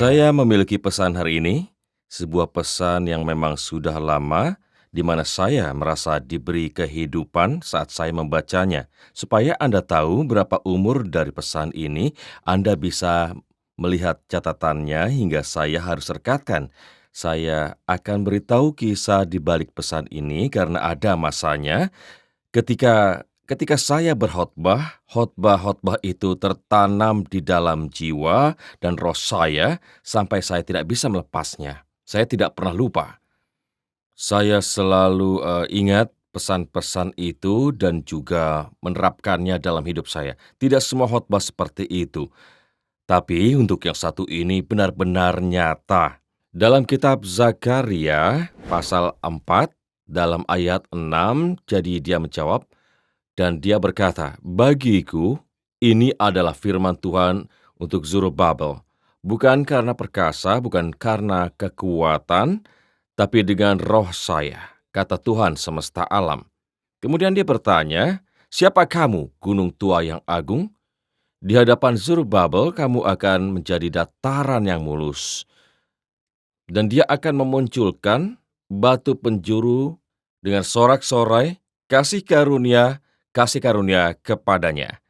Saya memiliki pesan hari ini, sebuah pesan yang memang sudah lama, di mana saya merasa diberi kehidupan saat saya membacanya. Supaya Anda tahu berapa umur dari pesan ini, Anda bisa melihat catatannya hingga saya harus rekatkan. Saya akan beritahu kisah di balik pesan ini karena ada masanya ketika saya berkhotbah, khotbah-khotbah itu tertanam di dalam jiwa dan roh saya sampai saya tidak bisa melepasnya. Saya tidak pernah lupa. Saya selalu ingat pesan-pesan itu dan juga menerapkannya dalam hidup saya. Tidak semua khotbah seperti itu, tapi untuk yang satu ini benar-benar nyata. Dalam kitab Zakaria pasal 4 dalam ayat 6, jadi dia menjawab, dan dia berkata, "Bagiku, ini adalah firman Tuhan untuk Zorobabel, bukan karena perkasa, bukan karena kekuatan, tapi dengan roh saya, kata Tuhan semesta alam." Kemudian dia bertanya, "Siapa kamu, gunung tua yang agung? Di hadapan Zorobabel kamu akan menjadi dataran yang mulus." Dan dia akan memunculkan batu penjuru dengan sorak-sorai, kasih karunia kepadanya.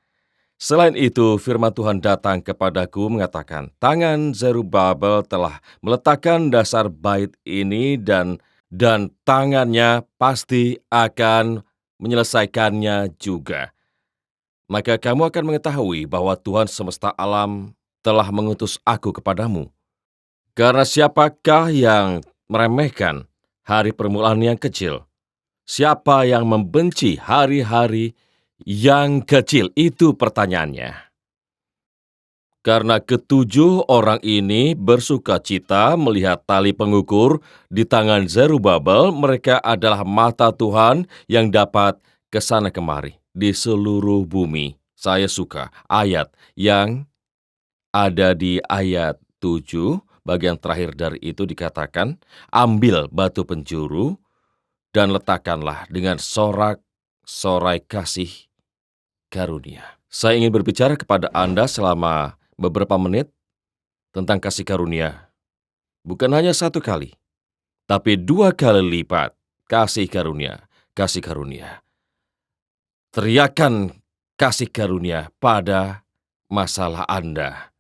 Selain itu, firman Tuhan datang kepadaku mengatakan, "Tangan Zerubabel telah meletakkan dasar bait ini dan tangannya pasti akan menyelesaikannya juga. Maka kamu akan mengetahui bahwa Tuhan semesta alam telah mengutus aku kepadamu. Karena siapakah yang meremehkan hari permulaan yang kecil? Siapa yang membenci hari-hari yang kecil?" Itu pertanyaannya. Karena ketujuh orang ini bersukacita melihat tali pengukur di tangan Zerubabel, mereka adalah mata Tuhan yang dapat kesana kemari di seluruh bumi. Saya suka ayat yang ada di ayat 7, bagian terakhir dari itu dikatakan, "Ambil batu penjuru dan letakkanlah dengan sorak-sorai kasih karunia." Saya ingin berbicara kepada Anda selama beberapa menit tentang kasih karunia. Bukan hanya satu kali, tapi 2 kali lipat kasih karunia, kasih karunia. Teriakan kasih karunia pada masalah Anda.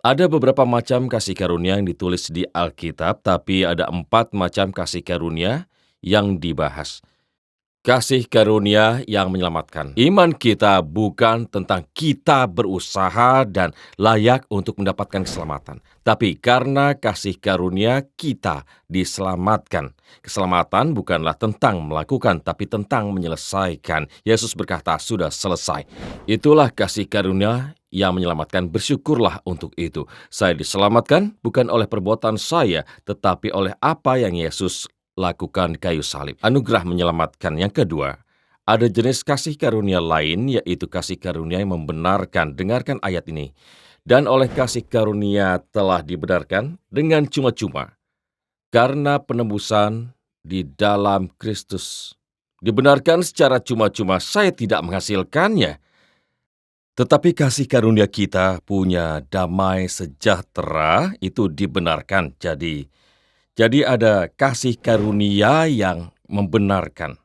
Ada beberapa macam kasih karunia yang ditulis di Alkitab, tapi ada 4 macam kasih karunia yang dibahas. Kasih karunia yang menyelamatkan. Iman kita bukan tentang kita berusaha dan layak untuk mendapatkan keselamatan, tapi karena kasih karunia kita diselamatkan. Keselamatan bukanlah tentang melakukan, tapi tentang menyelesaikan. Yesus berkata, "Sudah selesai." Itulah kasih karunia yang menyelamatkan. Bersyukurlah untuk itu. Saya diselamatkan bukan oleh perbuatan saya, tetapi oleh apa yang Yesus lakukan kayu salib. Anugerah menyelamatkan. Yang kedua, ada jenis kasih karunia lain, yaitu kasih karunia yang membenarkan. Dengarkan ayat ini. "Dan oleh kasih karunia telah dibenarkan dengan cuma-cuma, karena penebusan di dalam Kristus." Dibenarkan secara cuma-cuma, saya tidak menghasilkannya. Tetapi kasih karunia kita punya damai sejahtera, itu dibenarkan. Jadi ada kasih karunia yang membenarkan.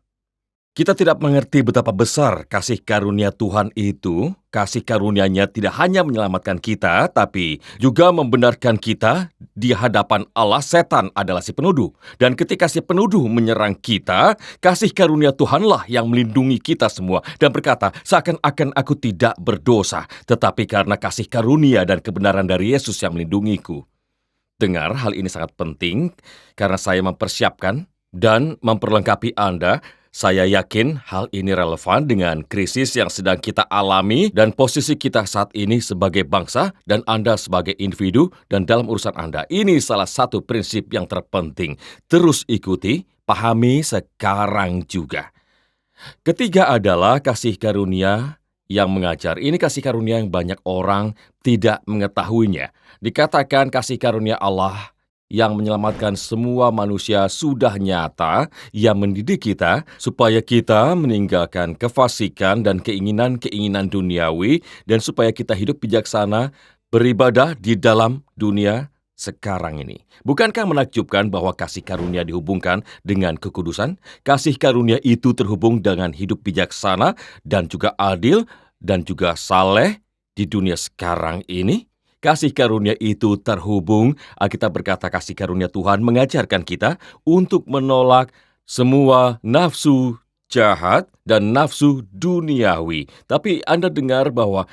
Kita tidak mengerti betapa besar kasih karunia Tuhan itu. Kasih karunia-Nya tidak hanya menyelamatkan kita, tapi juga membenarkan kita di hadapan Allah. Setan adalah si penuduh. Dan ketika si penuduh menyerang kita, kasih karunia Tuhanlah yang melindungi kita semua. Dan berkata, "Seakan-akan aku tidak berdosa, tetapi karena kasih karunia dan kebenaran dari Yesus yang melindungiku." Dengar, hal ini sangat penting karena saya mempersiapkan dan memperlengkapi Anda. Saya yakin hal ini relevan dengan krisis yang sedang kita alami dan posisi kita saat ini sebagai bangsa dan Anda sebagai individu dan dalam urusan Anda. Ini salah satu prinsip yang terpenting. Terus ikuti, pahami sekarang juga. Ketiga adalah kasih karunia yang mengajar. Ini kasih karunia yang banyak orang tidak mengetahuinya. Dikatakan kasih karunia Allah yang menyelamatkan semua manusia sudah nyata, yang mendidik kita supaya kita meninggalkan kefasikan dan keinginan-keinginan duniawi, dan supaya kita hidup bijaksana beribadah di dalam dunia sekarang ini. Bukankah menakjubkan bahwa kasih karunia dihubungkan dengan kekudusan? Kasih karunia itu terhubung dengan hidup bijaksana dan juga adil dan juga saleh di dunia sekarang ini. Kasih karunia itu terhubung, Alkitab berkata kasih karunia Tuhan mengajarkan kita untuk menolak semua nafsu jahat dan nafsu duniawi. Tapi Anda dengar bahwa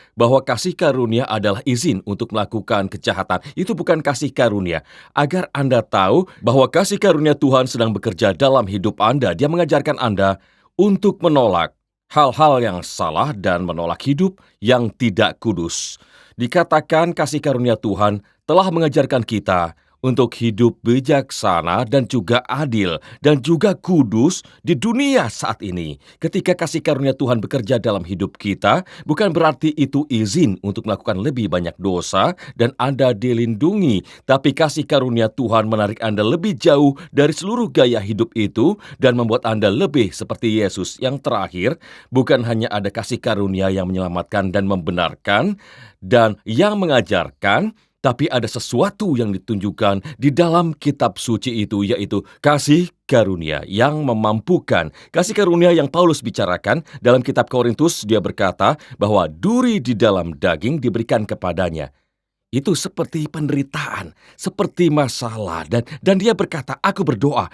kasih karunia adalah izin untuk melakukan kejahatan. Itu bukan kasih karunia. Agar Anda tahu bahwa kasih karunia Tuhan sedang bekerja dalam hidup Anda, Dia mengajarkan Anda untuk menolak hal-hal yang salah dan menolak hidup yang tidak kudus. Dikatakan kasih karunia Tuhan telah mengajarkan kita untuk hidup bijaksana dan juga adil dan juga kudus di dunia saat ini. Ketika kasih karunia Tuhan bekerja dalam hidup kita, bukan berarti itu izin untuk melakukan lebih banyak dosa dan Anda dilindungi, tapi kasih karunia Tuhan menarik Anda lebih jauh dari seluruh gaya hidup itu dan membuat Anda lebih seperti Yesus. Yang terakhir, bukan hanya ada kasih karunia yang menyelamatkan dan membenarkan dan yang mengajarkan, tapi ada sesuatu yang ditunjukkan di dalam kitab suci itu, yaitu kasih karunia yang memampukan. Kasih karunia yang Paulus bicarakan dalam kitab Korintus, dia berkata bahwa duri di dalam daging diberikan kepadanya. Itu seperti penderitaan, seperti masalah. Dan dia berkata, aku berdoa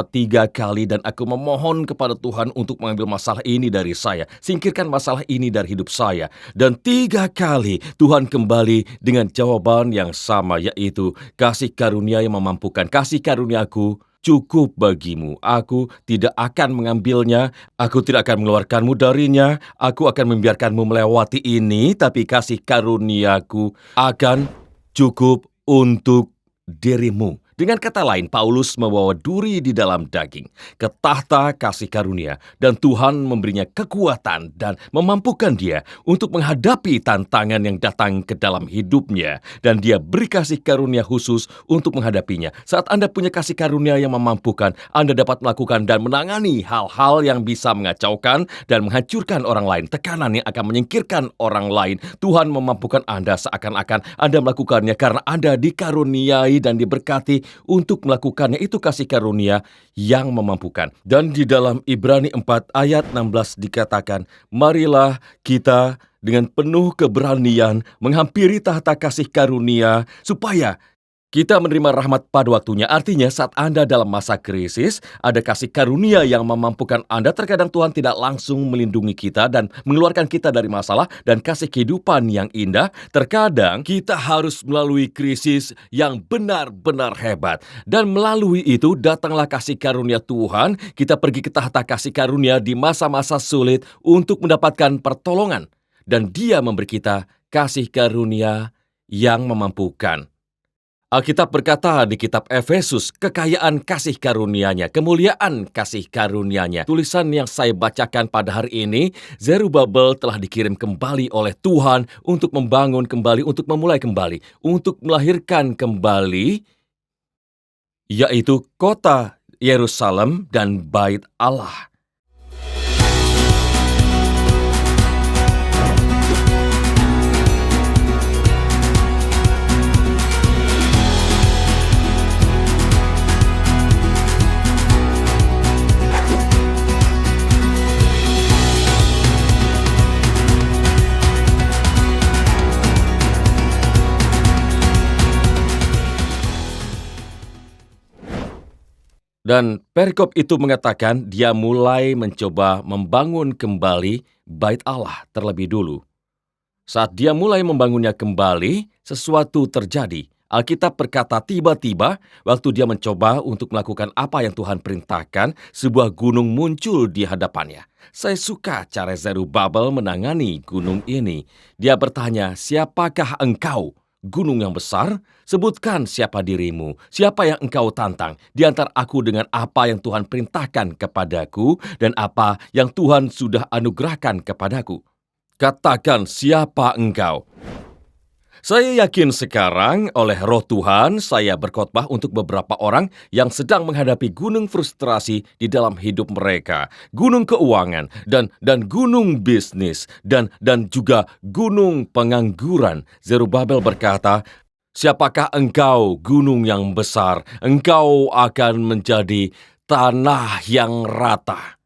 3 kali dan aku memohon kepada Tuhan untuk mengambil masalah ini dari saya. Singkirkan masalah ini dari hidup saya. Dan 3 kali Tuhan kembali dengan jawaban yang sama, yaitu kasih karunia yang memampukan. Kasih karuniaku cukup bagimu. Aku tidak akan mengambilnya, aku tidak akan mengeluarkanmu darinya, aku akan membiarkanmu melewati ini, tapi kasih karuniaku akan cukup untuk dirimu. Dengan kata lain, Paulus membawa duri di dalam daging ke tahta kasih karunia, dan Tuhan memberinya kekuatan dan memampukan dia untuk menghadapi tantangan yang datang ke dalam hidupnya, dan dia beri kasih karunia khusus untuk menghadapinya. Saat Anda punya kasih karunia yang memampukan, Anda dapat melakukan dan menangani hal-hal yang bisa mengacaukan dan menghancurkan orang lain, tekanan yang akan menyingkirkan orang lain. Tuhan memampukan Anda seakan-akan Anda melakukannya karena Anda dikaruniai dan diberkati untuk melakukannya. Itu kasih karunia yang memampukan. Dan di dalam Ibrani 4 ayat 16 dikatakan, marilah kita dengan penuh keberanian menghampiri tahta kasih karunia supaya kita menerima rahmat pada waktunya. Artinya saat Anda dalam masa krisis, ada kasih karunia yang memampukan Anda. Terkadang Tuhan tidak langsung melindungi kita dan mengeluarkan kita dari masalah dan kasih kehidupan yang indah. Terkadang kita harus melalui krisis yang benar-benar hebat. Dan melalui itu datanglah kasih karunia Tuhan. Kita pergi ke tahta kasih karunia di masa-masa sulit untuk mendapatkan pertolongan. Dan Dia memberi kita kasih karunia yang memampukan. Alkitab berkata di kitab Efesus, kekayaan kasih karunia-Nya, kemuliaan kasih karunia-Nya. Tulisan yang saya bacakan pada hari ini, Zerubabel telah dikirim kembali oleh Tuhan untuk membangun kembali, untuk memulai kembali, untuk melahirkan kembali, yaitu kota Yerusalem dan Bait Allah. Dan perikop itu mengatakan dia mulai mencoba membangun kembali Bait Allah terlebih dulu. Saat dia mulai membangunnya kembali, sesuatu terjadi. Alkitab berkata tiba-tiba waktu dia mencoba untuk melakukan apa yang Tuhan perintahkan, sebuah gunung muncul di hadapannya. Saya suka cara Zerubabel menangani gunung ini. Dia bertanya, siapakah engkau? Gunung yang besar, sebutkan siapa dirimu, siapa yang engkau tantang, di antara aku dengan apa yang Tuhan perintahkan kepadaku, dan apa yang Tuhan sudah anugerahkan kepadaku. Katakan siapa engkau. Saya yakin sekarang oleh roh Tuhan saya berkhotbah untuk beberapa orang yang sedang menghadapi gunung frustrasi di dalam hidup mereka. Gunung keuangan dan gunung bisnis dan juga gunung pengangguran. Zerubabel berkata, "Siapakah engkau, gunung yang besar? Engkau akan menjadi tanah yang rata."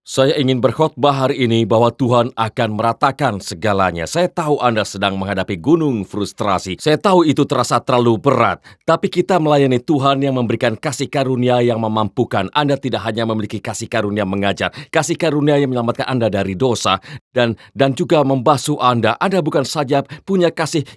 Saya ingin berkhotbah hari ini bahwa Tuhan akan meratakan segalanya. Saya tahu Anda sedang menghadapi gunung frustrasi. Saya tahu itu terasa terlalu berat. Tapi kita melayani Tuhan yang memberikan kasih karunia yang memampukan. Anda tidak hanya memiliki kasih karunia mengajar, kasih karunia yang menyelamatkan Anda dari dosa dan juga membasuh Anda. Anda bukan saja punya kasih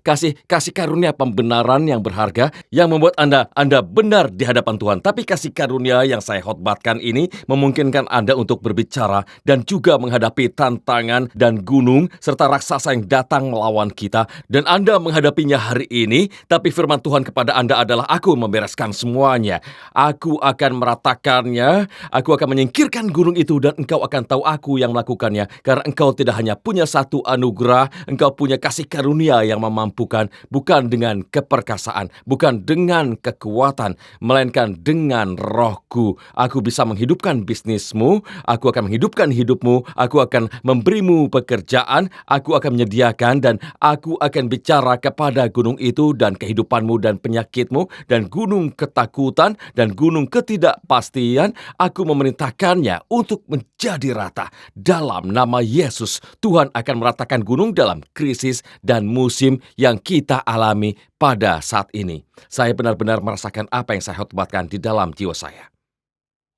karunia pembenaran yang berharga yang membuat Anda benar di hadapan Tuhan. Tapi kasih karunia yang saya khotbahkan ini memungkinkan Anda untuk berbicara dan juga menghadapi tantangan dan gunung serta raksasa yang datang melawan kita, dan Anda menghadapinya hari ini. Tapi firman Tuhan kepada Anda adalah, "Aku membereskan semuanya. Aku akan meratakannya. Aku akan menyingkirkan gunung itu dan engkau akan tahu aku yang melakukannya, karena engkau tidak hanya punya satu anugerah, engkau punya kasih karunia yang memampukan, bukan dengan keperkasaan, bukan dengan kekuatan, melainkan dengan rohku. Aku bisa menghidupkan bisnismu, aku akan menghidupkan hidupmu, aku akan memberimu pekerjaan, aku akan menyediakan, dan aku akan bicara kepada gunung itu dan kehidupanmu dan penyakitmu dan gunung ketakutan dan gunung ketidakpastian. Aku memerintahkannya untuk menjadi rata. Dalam nama Yesus, Tuhan akan meratakan gunung dalam krisis dan musim yang kita alami pada saat ini. Saya benar-benar merasakan apa yang saya khotbahkan di dalam jiwa saya.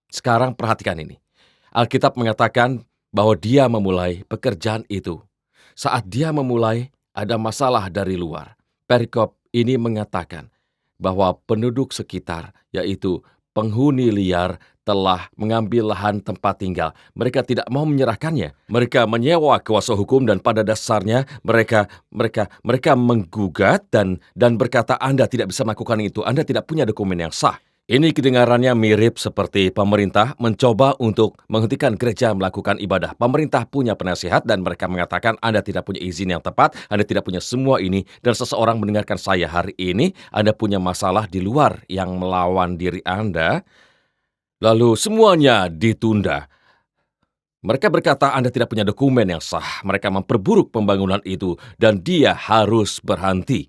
Sekarang perhatikan ini. Alkitab mengatakan bahwa dia memulai pekerjaan itu. Saat dia memulai, ada masalah dari luar. Perikop ini mengatakan bahwa penduduk sekitar, yaitu penghuni liar, telah mengambil lahan tempat tinggal. Mereka tidak mau menyerahkannya. Mereka menyewa kuasa hukum dan pada dasarnya mereka menggugat dan berkata, "Anda tidak bisa melakukan itu. Anda tidak punya dokumen yang sah." Ini kedengarannya mirip seperti pemerintah mencoba untuk menghentikan gereja melakukan ibadah. Pemerintah punya penasihat dan mereka mengatakan Anda tidak punya izin yang tepat, Anda tidak punya semua ini, dan seseorang mendengarkan saya hari ini, Anda punya masalah di luar yang melawan diri Anda, lalu semuanya ditunda. Mereka berkata Anda tidak punya dokumen yang sah, mereka memperburuk pembangunan itu, dan dia harus berhenti.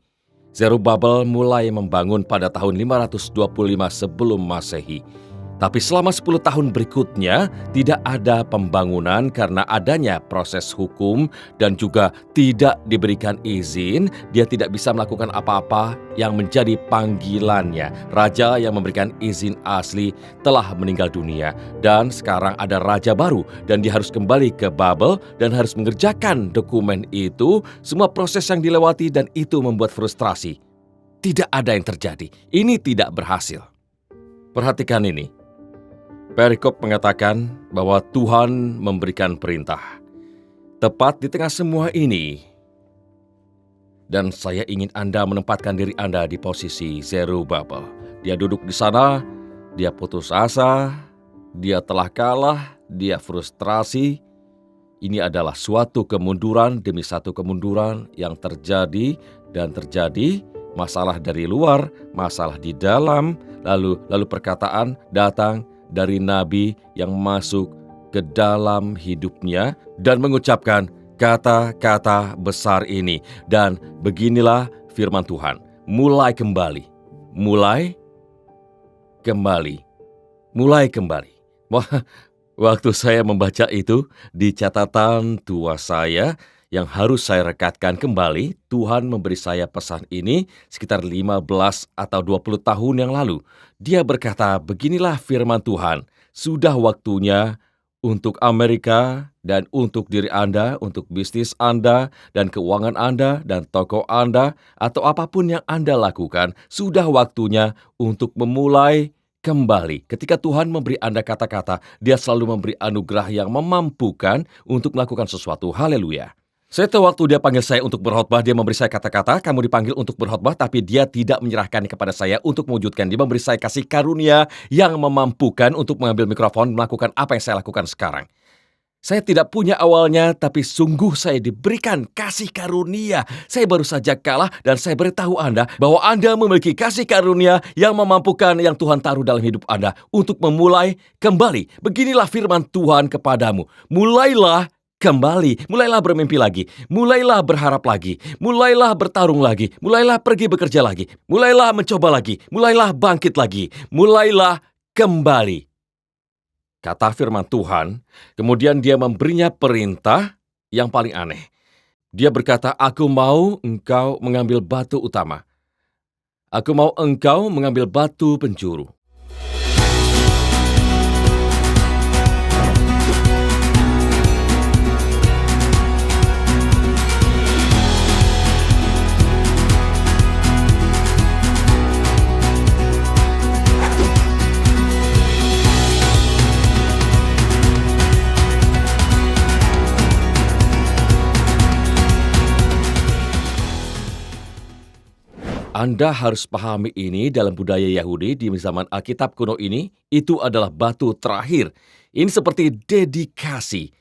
Zerubabel mulai membangun pada tahun 525 sebelum Masehi. Tapi selama 10 tahun berikutnya tidak ada pembangunan karena adanya proses hukum dan juga tidak diberikan izin. Dia tidak bisa melakukan apa-apa yang menjadi panggilannya. Raja yang memberikan izin asli telah meninggal dunia dan sekarang ada raja baru dan dia harus kembali ke Babel dan harus mengerjakan dokumen itu. Semua proses yang dilewati dan itu membuat frustrasi. Tidak ada yang terjadi. Ini tidak berhasil. Perhatikan ini. Perikop mengatakan bahwa Tuhan memberikan perintah. Tepat di tengah semua ini, dan saya ingin Anda menempatkan diri Anda di posisi Zerubabel. Dia duduk di sana, dia putus asa, dia telah kalah, dia frustrasi. Ini adalah suatu kemunduran demi satu kemunduran yang terjadi dan terjadi. Masalah dari luar, masalah di dalam, lalu perkataan datang dari nabi yang masuk ke dalam hidupnya dan mengucapkan kata-kata besar ini. Dan beginilah firman Tuhan, mulai kembali. Waktu saya membaca itu di catatan tua saya yang harus saya rekatkan kembali, Tuhan memberi saya pesan ini sekitar 15 atau 20 tahun yang lalu. Dia berkata, beginilah firman Tuhan, sudah waktunya untuk Amerika dan untuk diri Anda, untuk bisnis Anda dan keuangan Anda dan toko Anda atau apapun yang Anda lakukan, sudah waktunya untuk memulai kembali. Ketika Tuhan memberi Anda kata-kata, Dia selalu memberi anugerah yang memampukan untuk melakukan sesuatu. Haleluya. Saya tahu waktu Dia panggil saya untuk berkhotbah, Dia memberi saya kata-kata, kamu dipanggil untuk berkhotbah, tapi Dia tidak menyerahkan kepada saya untuk mewujudkan. Dia memberi saya kasih karunia yang memampukan untuk mengambil mikrofon, melakukan apa yang saya lakukan sekarang. Saya tidak punya awalnya, tapi sungguh saya diberikan kasih karunia. Saya baru saja kalah dan saya beritahu Anda bahwa Anda memiliki kasih karunia yang memampukan yang Tuhan taruh dalam hidup Anda untuk memulai kembali. Beginilah firman Tuhan kepadamu. Mulailah kembali, mulailah bermimpi lagi, mulailah berharap lagi, mulailah bertarung lagi, mulailah pergi bekerja lagi, mulailah mencoba lagi, mulailah bangkit lagi, mulailah kembali. Kata firman Tuhan, kemudian dia memberinya perintah yang paling aneh. Dia berkata, aku mau engkau mengambil batu utama. Aku mau engkau mengambil batu penjuru. Anda harus pahami ini dalam budaya Yahudi di zaman Alkitab kuno ini, itu adalah batu terakhir. Ini seperti dedikasi,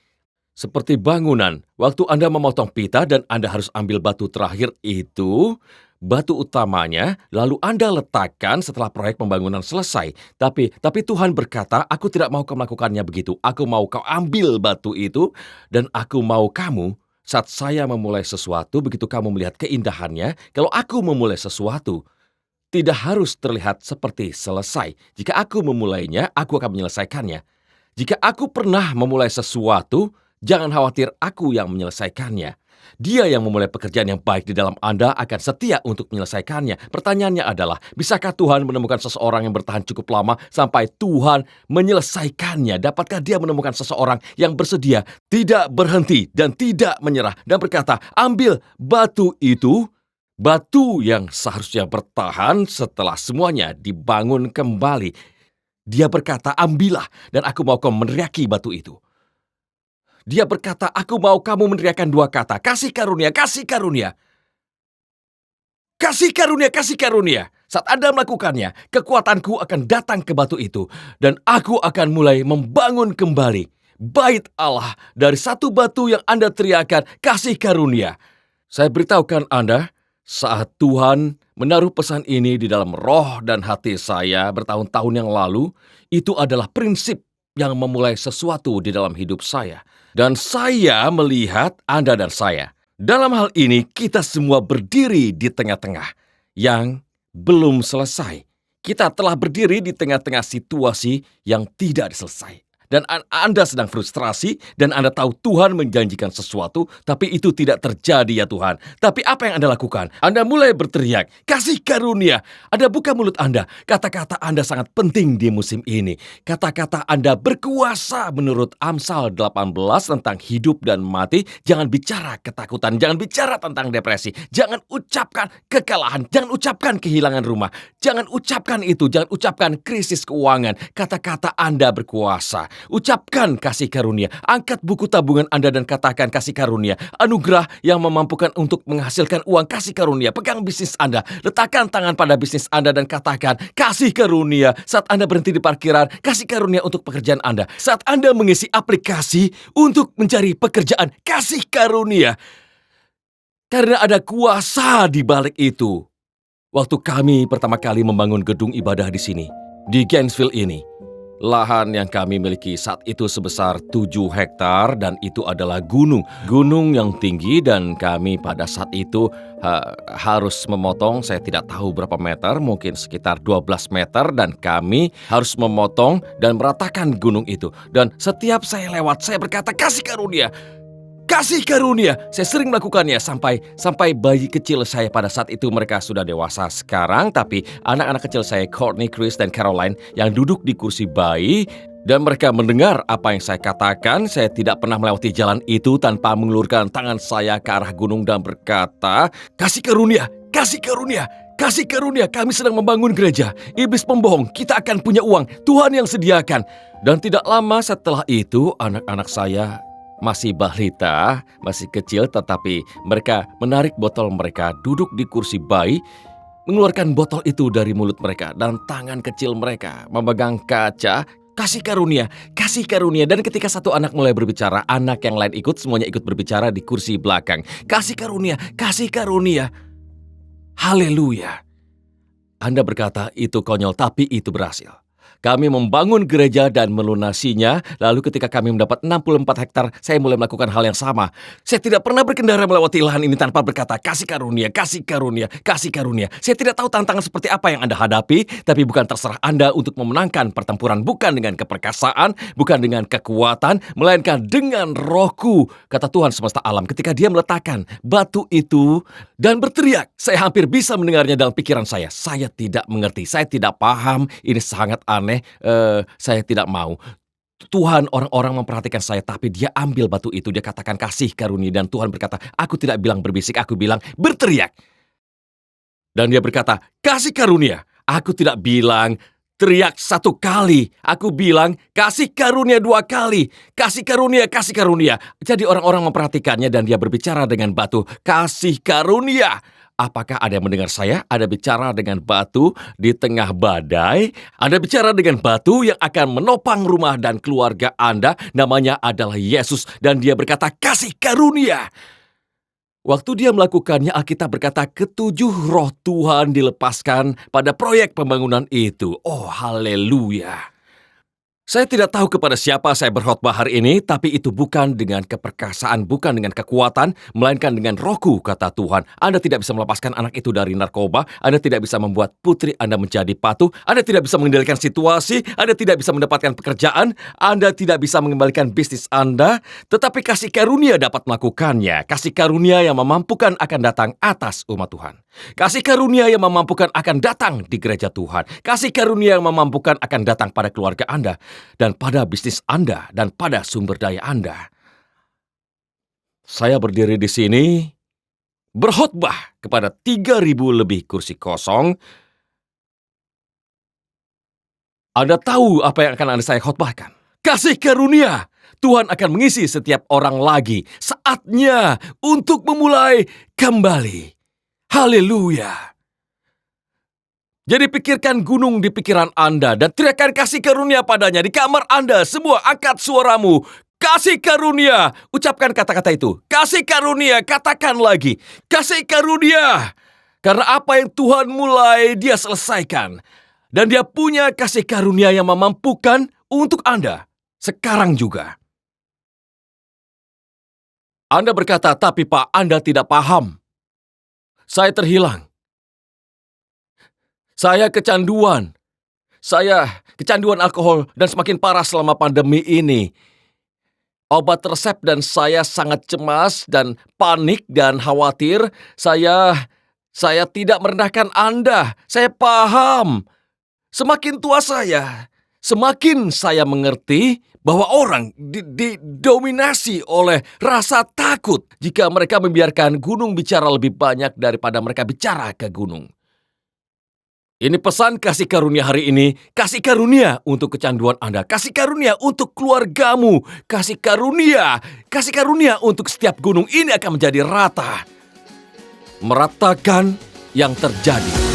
seperti bangunan. Waktu Anda memotong pita dan Anda harus ambil batu terakhir itu, batu utamanya, lalu Anda letakkan setelah proyek pembangunan selesai. Tapi Tuhan berkata, aku tidak mau kau melakukannya begitu. Aku mau kau ambil batu itu, dan aku mau kamu, saat saya memulai sesuatu, begitu kamu melihat keindahannya, kalau aku memulai sesuatu, tidak harus terlihat seperti selesai. Jika aku memulainya, aku akan menyelesaikannya. Jika aku pernah memulai sesuatu, jangan khawatir aku yang menyelesaikannya. Dia yang memulai pekerjaan yang baik di dalam Anda akan setia untuk menyelesaikannya. Pertanyaannya adalah, bisakah Tuhan menemukan seseorang yang bertahan cukup lama sampai Tuhan menyelesaikannya? Dapatkah dia menemukan seseorang yang bersedia, tidak berhenti dan tidak menyerah dan berkata, ambil batu itu, batu yang seharusnya bertahan setelah semuanya dibangun kembali. Dia berkata, ambillah dan aku mau kau meneriaki batu itu. Dia berkata, aku mau kamu meneriakkan dua kata, kasih karunia, kasih karunia. Kasih karunia, kasih karunia. Saat Anda melakukannya, kekuatanku akan datang ke batu itu, dan aku akan mulai membangun kembali bait Allah dari satu batu yang Anda teriakan, kasih karunia. Saya beritahukan Anda, saat Tuhan menaruh pesan ini di dalam roh dan hati saya bertahun-tahun yang lalu, itu adalah prinsip yang memulai sesuatu di dalam hidup saya. Dan saya melihat Anda dan saya. Dalam hal ini, kita semua berdiri di tengah-tengah yang belum selesai. Kita telah berdiri di tengah-tengah situasi yang tidak selesai. Dan Anda sedang frustrasi, dan Anda tahu Tuhan menjanjikan sesuatu, tapi itu tidak terjadi ya Tuhan. Tapi apa yang Anda lakukan? Anda mulai berteriak, kasih karunia. Anda buka mulut Anda. Kata-kata Anda sangat penting di musim ini. Kata-kata Anda berkuasa menurut Amsal 18 tentang hidup dan mati. Jangan bicara ketakutan, jangan bicara tentang depresi. Jangan ucapkan kekalahan, jangan ucapkan kehilangan rumah. Jangan ucapkan itu, jangan ucapkan krisis keuangan. Kata-kata Anda berkuasa. Ucapkan kasih karunia. Angkat buku tabungan Anda dan katakan kasih karunia. Anugerah yang memampukan untuk menghasilkan uang, kasih karunia. Pegang bisnis Anda. Letakkan tangan pada bisnis Anda dan katakan kasih karunia. Saat Anda berhenti di parkiran, kasih karunia untuk pekerjaan Anda. Saat Anda mengisi aplikasi untuk mencari pekerjaan, kasih karunia. Karena ada kuasa di balik itu. Waktu kami pertama kali membangun gedung ibadah di sini, di Gainesville ini, lahan yang kami miliki saat itu sebesar 7 hektar dan itu adalah gunung yang tinggi dan kami pada saat itu harus memotong, saya tidak tahu berapa meter, mungkin sekitar 12 meter dan kami harus memotong dan meratakan gunung itu. Dan setiap saya lewat, saya berkata, kasih karunia. Kasih karunia. Saya sering melakukannya sampai bayi kecil saya pada saat itu, mereka sudah dewasa sekarang, tapi anak-anak kecil saya, Courtney, Chris, dan Caroline, yang duduk di kursi bayi, dan mereka mendengar apa yang saya katakan. Saya tidak pernah melewati jalan itu tanpa mengulurkan tangan saya ke arah gunung dan berkata, kasih karunia, kasih karunia. Kasih karunia, kami sedang membangun gereja. Iblis pembohong, kita akan punya uang. Tuhan yang sediakan. Dan tidak lama setelah itu, anak-anak saya masih balita, masih kecil, tetapi mereka menarik botol mereka, duduk di kursi bayi, mengeluarkan botol itu dari mulut mereka, dan tangan kecil mereka memegang kaca. kasih karunia. Dan ketika satu anak mulai berbicara, anak yang lain ikut, semuanya ikut berbicara di kursi belakang. Kasih karunia, kasih karunia. Haleluya. Anda berkata, itu konyol, tapi itu berhasil. Kami membangun gereja dan melunasinya, lalu ketika kami mendapat 64 hektar, saya mulai melakukan hal yang sama. Saya tidak pernah berkendara melewati lahan ini tanpa berkata, kasih karunia, kasih karunia, kasih karunia. Saya tidak tahu tantangan seperti apa yang Anda hadapi, tapi bukan terserah Anda untuk memenangkan pertempuran, bukan dengan keperkasaan, bukan dengan kekuatan, melainkan dengan Rohku, kata Tuhan semesta alam. Ketika Dia meletakkan batu itu dan berteriak, saya hampir bisa mendengarnya dalam pikiran saya. Saya tidak mengerti, saya tidak paham, ini sangat aneh. Saya tidak mau. Tuhan, orang-orang memperhatikan saya, tapi Dia ambil batu itu, Dia katakan kasih karunia, dan Tuhan berkata, aku tidak bilang berbisik, aku bilang berteriak. Dan Dia berkata, kasih karunia. Aku tidak bilang teriak satu kali, aku bilang kasih karunia 2 kali. Kasih karunia, kasih karunia. Jadi orang-orang memperhatikannya dan Dia berbicara dengan batu, kasih karunia. Apakah ada yang mendengar saya? Ada bicara dengan batu di tengah badai. Ada bicara dengan batu yang akan menopang rumah dan keluarga Anda. Namanya adalah Yesus. Dan Dia berkata, kasih karunia. Waktu Dia melakukannya, Alkitab berkata, 7 roh Tuhan dilepaskan pada proyek pembangunan itu. Oh, haleluya. Saya tidak tahu kepada siapa saya berkhotbah hari ini, tapi itu bukan dengan keperkasaan, bukan dengan kekuatan, melainkan dengan Rohku, kata Tuhan. Anda tidak bisa melepaskan anak itu dari narkoba, Anda tidak bisa membuat putri Anda menjadi patuh, Anda tidak bisa mengendalikan situasi, Anda tidak bisa mendapatkan pekerjaan, Anda tidak bisa mengembalikan bisnis Anda, tetapi kasih karunia dapat melakukannya. Kasih karunia yang memampukan akan datang atas umat Tuhan. Kasih karunia yang memampukan akan datang di gereja Tuhan. Kasih karunia yang memampukan akan datang pada keluarga Anda, dan pada bisnis Anda, dan pada sumber daya Anda. Saya berdiri di sini, berkhotbah kepada 3.000 lebih kursi kosong. Anda tahu apa yang akan saya khotbahkan? Kasih karunia. Tuhan akan mengisi setiap orang lagi. Saatnya untuk memulai kembali. Haleluya. Jadi pikirkan gunung di pikiran Anda dan teriakan kasih karunia padanya di kamar Anda. Semua angkat suaramu. Kasih karunia. Ucapkan kata-kata itu. Kasih karunia. Katakan lagi. Kasih karunia. Karena apa yang Tuhan mulai, Dia selesaikan. Dan Dia punya kasih karunia yang memampukan untuk Anda. Sekarang juga. Anda berkata, tapi Pak, Anda tidak paham. Saya terhilang. Saya kecanduan. Saya kecanduan alkohol dan semakin parah selama pandemi ini. Obat resep dan saya sangat cemas dan panik dan khawatir. Saya tidak merendahkan Anda. Saya paham. Semakin tua saya, semakin saya mengerti bahwa orang didominasi oleh rasa takut jika mereka membiarkan gunung bicara lebih banyak daripada mereka bicara ke gunung. Ini pesan kasih karunia hari ini. Kasih karunia untuk kecanduan Anda. Kasih karunia untuk keluargamu. Kasih karunia untuk setiap gunung ini akan menjadi rata. Meratakan yang terjadi.